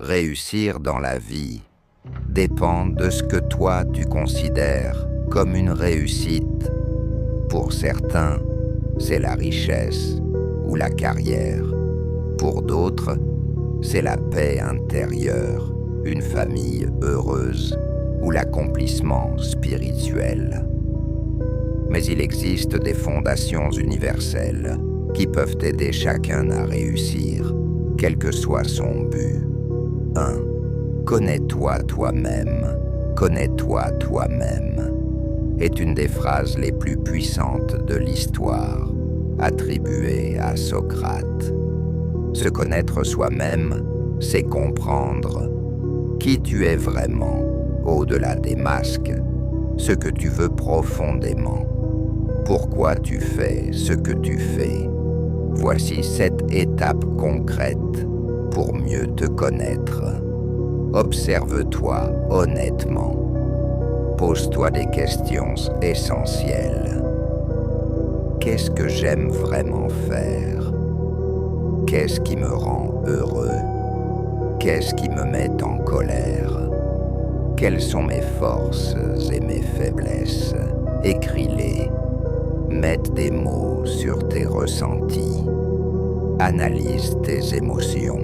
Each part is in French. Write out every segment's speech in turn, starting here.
Réussir dans la vie dépend de ce que toi tu considères comme une réussite. Pour certains, c'est la richesse ou la carrière. Pour d'autres, c'est la paix intérieure, une famille heureuse ou l'accomplissement spirituel. Mais il existe des fondations universelles qui peuvent aider chacun à réussir, quel que soit son but. 1. Connais-toi toi-même, connais-toi toi-même est une des phrases les plus puissantes de l'histoire, attribuée à Socrate. Se connaître soi-même, c'est comprendre qui tu es vraiment, au-delà des masques, ce que tu veux profondément, pourquoi tu fais ce que tu fais. Voici 7 étapes concrètes pour mieux te connaître. Observe-toi honnêtement. Pose-toi des questions essentielles. Qu'est-ce que j'aime vraiment faire? Qu'est-ce qui me rend heureux? Qu'est-ce qui me met en colère? Quelles sont mes forces et mes faiblesses? Écris-les. Mette des mots sur tes ressentis. Analyse tes émotions.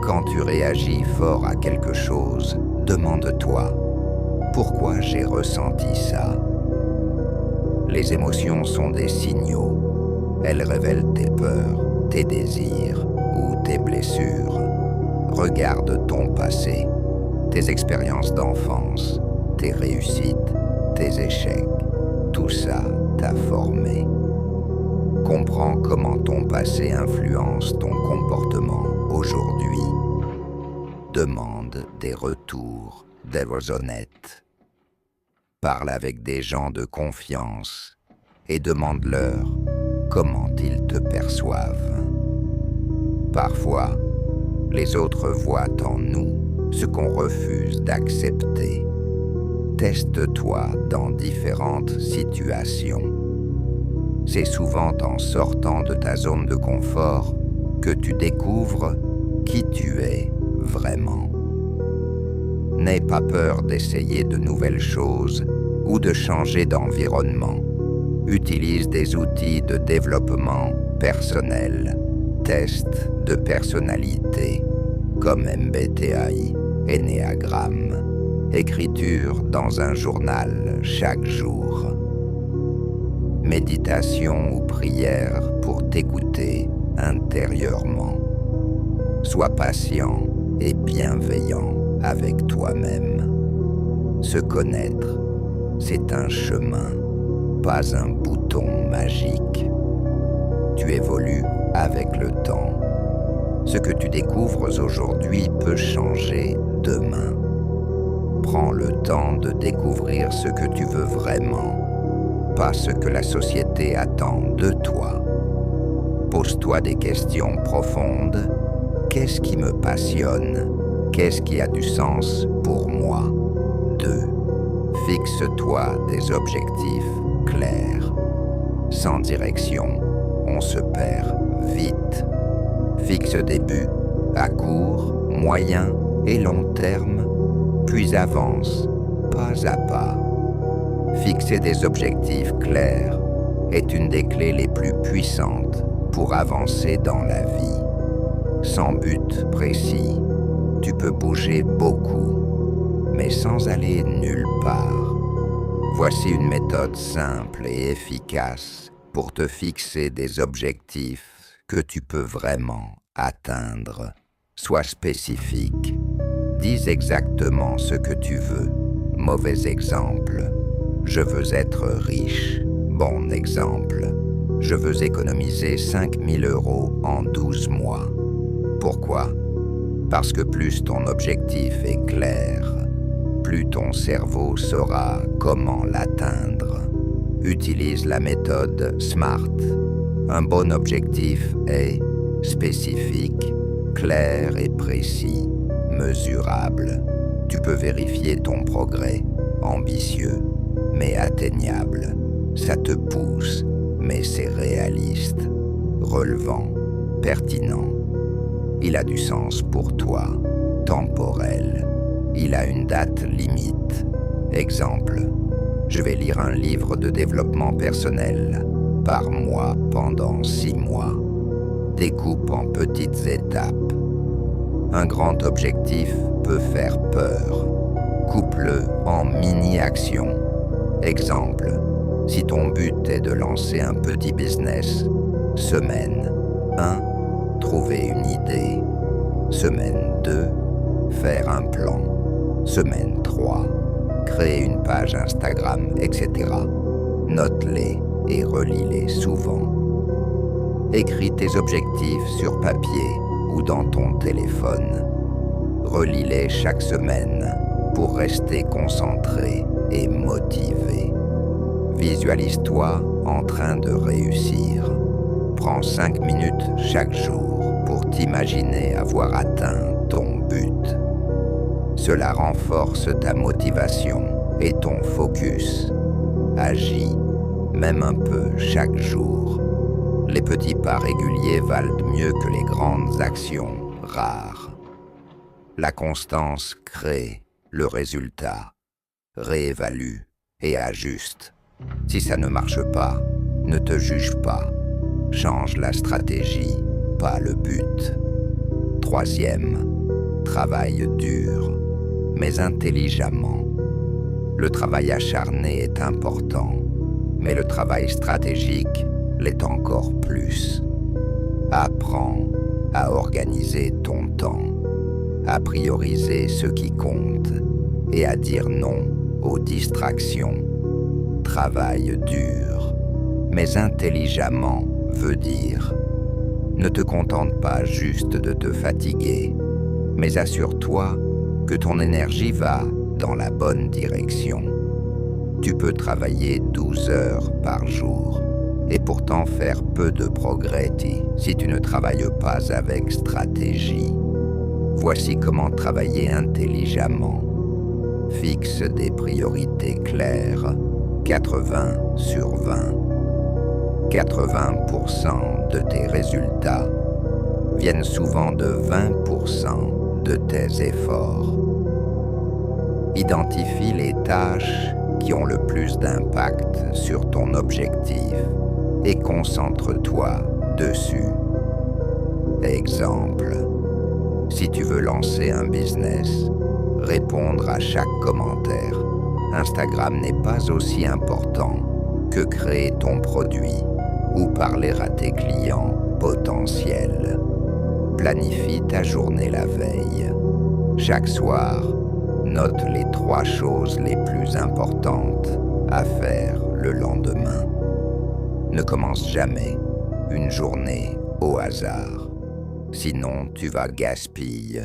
Quand tu réagis fort à quelque chose, demande-toi « Pourquoi j'ai ressenti ça ?» Les émotions sont des signaux. Elles révèlent tes peurs, tes désirs ou tes blessures. Regarde ton passé, tes expériences d'enfance, tes réussites, tes échecs. Tout ça t'a formé. Comprends comment ton passé influence ton comportement aujourd'hui. Demande des retours, des honnêtes. Parle avec des gens de confiance et demande-leur comment ils te perçoivent. Parfois, les autres voient en nous ce qu'on refuse d'accepter. Teste-toi dans différentes situations. C'est souvent en sortant de ta zone de confort que tu découvres qui tu es vraiment. N'aie pas peur d'essayer de nouvelles choses ou de changer d'environnement. Utilise des outils de développement personnel, tests de personnalité comme MBTI, Ennéagramme, écriture dans un journal chaque jour. Méditation ou prière pour t'écouter intérieurement. Sois patient et bienveillant avec toi-même. Se connaître, c'est un chemin, pas un bouton magique. Tu évolues avec le temps. Ce que tu découvres aujourd'hui peut changer demain. Prends le temps de découvrir ce que tu veux vraiment, pas ce que la société attend de toi. Pose-toi des questions profondes. Qu'est-ce qui me passionne? Qu'est-ce qui a du sens pour moi? 2. Fixe-toi des objectifs clairs. Sans direction, on se perd vite. Fixe des buts à court, moyen et long terme, puis avance pas à pas. Fixer des objectifs clairs est une des clés les plus puissantes pour avancer dans la vie. Sans but précis, tu peux bouger beaucoup, mais sans aller nulle part. Voici une méthode simple et efficace pour te fixer des objectifs que tu peux vraiment atteindre. Sois spécifique. Dis exactement ce que tu veux. Mauvais exemple. Je veux être riche. Bon exemple. Je veux économiser 5 000 € en 12 mois. Pourquoi? Parce que plus ton objectif est clair, plus ton cerveau saura comment l'atteindre. Utilise la méthode SMART. Un bon objectif est spécifique, clair et précis, mesurable. Tu peux vérifier ton progrès, ambitieux, mais atteignable. Ça te pousse, mais c'est réaliste, relevant, pertinent. Il a du sens pour toi, temporel. Il a une date limite. Exemple, je vais lire un livre de développement personnel par mois pendant 6 mois. Découpe en petites étapes. Un grand objectif peut faire peur. Coupe-le en mini-actions. Exemple, si ton but est de lancer un petit business, semaine 1, trouver une idée. Semaine 2, faire un plan. Semaine 3, créer une page Instagram, etc. Note-les et relis-les souvent. Écris tes objectifs sur papier ou dans ton téléphone. Relis-les chaque semaine pour rester concentré et motivé. Visualise-toi en train de réussir. Prends 5 minutes chaque jour pour t'imaginer avoir atteint ton but. Cela renforce ta motivation et ton focus. Agis, même un peu chaque jour. Les petits pas réguliers valent mieux que les grandes actions rares. La constance crée le résultat, réévalue et ajuste. Si ça ne marche pas, ne te juge pas. Change la stratégie, pas le but. Troisième, travaille dur, mais intelligemment. Le travail acharné est important, mais le travail stratégique l'est encore plus. Apprends à organiser ton temps, à prioriser ce qui compte et à dire non aux distractions. Travaille dur, mais intelligemment veut dire ne te contente pas juste de te fatiguer, mais assure-toi que ton énergie va dans la bonne direction. Tu peux travailler 12 heures par jour et pourtant faire peu de progrès si tu ne travailles pas avec stratégie. Voici comment travailler intelligemment. Fixe des priorités claires, 80 sur 20. 80% de tes résultats viennent souvent de 20% de tes efforts. Identifie les tâches qui ont le plus d'impact sur ton objectif et concentre-toi dessus. Exemple, si tu veux lancer un business, répondre à chaque commentaire, Instagram n'est pas aussi important que créer ton produit ou parler à tes clients potentiels. Planifie ta journée la veille. Chaque soir, note les 3 choses les plus importantes à faire le lendemain. Ne commence jamais une journée au hasard, sinon tu vas gaspiller.